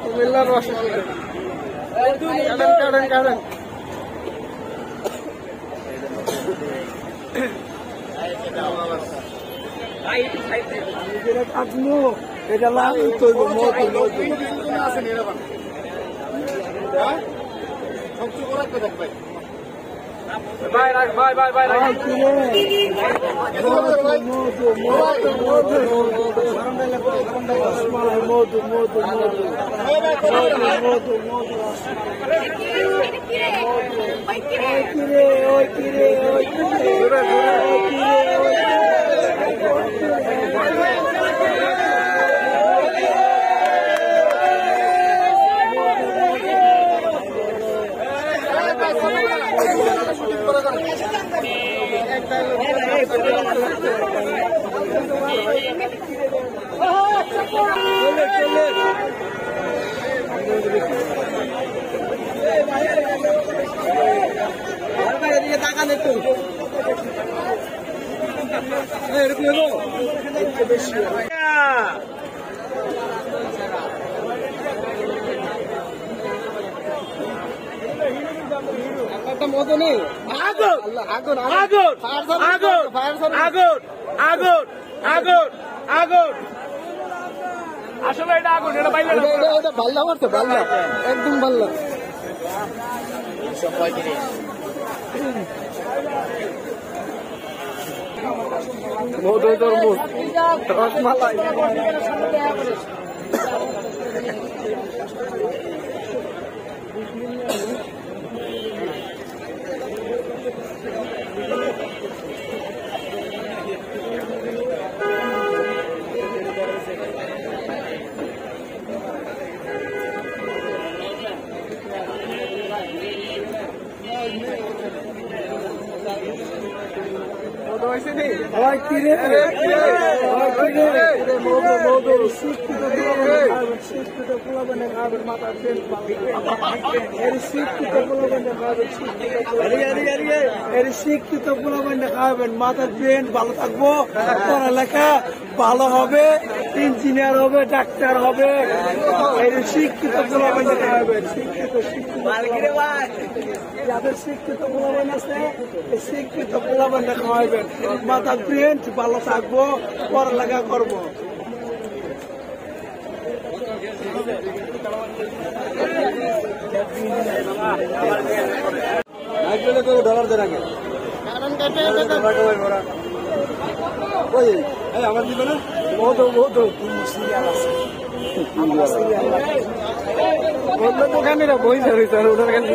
কুমিল্লার রসগোল্লা কারণ এটা লাগে তো ভাই ভাই ভাই ভাই টাকা দেখুন মতো নেই আগুন আগুন আগুন আগুন আগুন আগুন আগুন আগুন আসলে এটা আগুন এটা বাইরে এটা ভাল্লা মারছে ভাল্লা একদম ভাল্লা মধু তরমুজ রসমালাই শিক্ষিত পোলাপাইনে খাওয়াবেন মাথার ব্রেন ভালো থাকবো পড়ালেখা ভালো হবে ইঞ্জিনিয়ার হবে ডাক্তার হবে শিক্ষিত পোলাপাইনে খাওয়াবেন শিক্ষিত যাদের শিক্ষিত পোলাপাইন আছে শিক্ষিত পোলাপাইনে খাওয়াবেন মাথার ব্রেন ভালো থাকবো পড়ালেখা করবো ডলার দেন আগে আমার দিবে না বহুত দোকানেরা বই ওটার কাছে